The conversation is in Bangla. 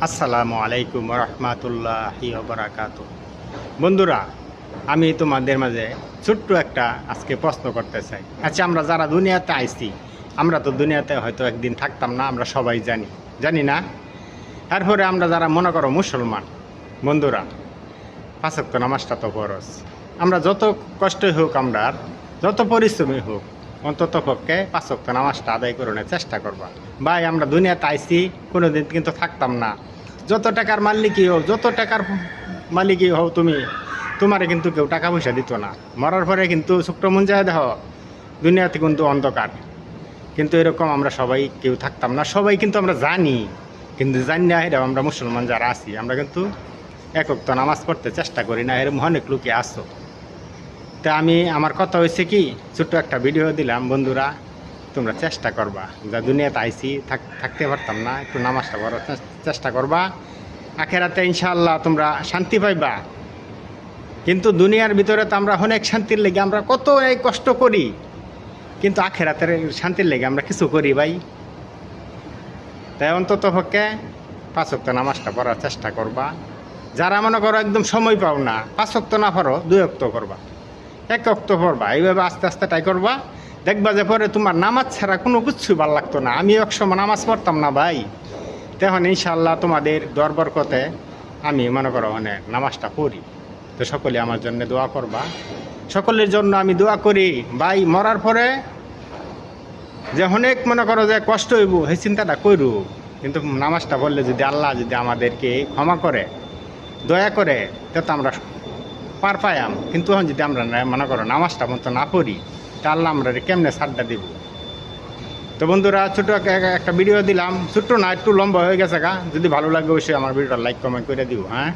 আসসালামু আলাইকুম রহমতুল্লাহি বারাকাতু। বন্ধুরা, আমি তোমাদের মাঝে ছোট্ট একটা আজকে প্রশ্ন করতে চাই। আচ্ছা, আমরা যারা দুনিয়াতে আইছি, আমরা তো দুনিয়াতে হয়তো একদিন থাকতাম না, আমরা সবাই জানি না। এরপরে আমরা যারা মনে করো মুসলমান, বন্ধুরা, পাঁচ ওয়াক্ত নামাজটা তো ফরজ। আমরা যত কষ্টই হোক, আমরা যত পরিশ্রমী হোক, অন্তত পক্ষে পাঁচ ওয়াক্ত নামাজটা আদায় করার চেষ্টা করবা। ভাই, আমরা দুনিয়াতে আইছি, কোনো দিন কিন্তু থাকতাম না। যত টাকার মালিকই হোক, যত টাকার মালিকই হও তুমি, তোমারে কিন্তু কেউ টাকা পয়সা দিত না। মরার পরে কিন্তু শুক্র মন যায় দেহ, দুনিয়াতে কিন্তু অন্ধকার। কিন্তু এরকম আমরা সবাই কেউ থাকতাম না, সবাই কিন্তু আমরা জানি। কিন্তু জানি না, এরকম আমরা মুসলমান যারা আছি, আমরা কিন্তু এক ওয়াক্ত নামাজ পড়তে চেষ্টা করি না। এরকম অনেক লোকে আসো। তা আমার কথা হয়েছে কি, ছোট্ট একটা ভিডিও দিলাম। বন্ধুরা, তোমরা চেষ্টা করবা, যা দুনিয়াতে আইসি থাকতে পারতাম না, একটু নামাজটা করার চেষ্টা করবা। আখেরাতে ইনশাআল্লাহ তোমরা শান্তি পাইবা। কিন্তু দুনিয়ার ভিতরে তো আমরা অনেক শান্তির লেগে আমরা কত এই কষ্ট করি, কিন্তু আখেরাতের শান্তির লেগে আমরা কিছু করি ভাই। তাই অন্তত পক্ষে পাঁচ ওয়াক্ত নামাজটা পড়ার চেষ্টা করবা। যারা মনে করো একদম সময় পাও না, পাঁচ ওয়াক্ত না পারো, দুই ওয়াক্ত করবা, এক ওয়াক্ত পড়বা। এইভাবে আস্তে আস্তে তাই করবা, দেখবা যে পরে তোমার নামাজ ছাড়া কোনো কিছু ভালো লাগতো না। আমি একসময় নামাজ পড়তাম না ভাই, তখন ইনশাআল্লাহ তোমাদের দরবরকতে আমি মনে করো নামাজটা পড়ি। তো সকলে আমার জন্য দোয়া করবা, সকলের জন্য আমি দোয়া করি। ভাই, মরার পরে যে অনেক মনে করো যে কষ্ট হইব, সেই চিন্তাটা করু। কিন্তু নামাজটা বললে যদি আল্লাহ যদি আমাদেরকে ক্ষমা করে, দয়া করে, তো আমরা পার পাইয়াম। কিন্তু যদি আমরা মনে করো নামাজটা মতো না পড়ি, তা আল্লাহ আমরা কেমনে ছাড়টা দিব। তো বন্ধুরা, ছোটো একটা ভিডিও দিলাম, ছোট্ট না, একটু লম্বা হয়ে গেছে গা। যদি ভালো লাগে অবশ্যই আমার ভিডিওটা লাইক কমেন্ট করে দিব। হ্যাঁ।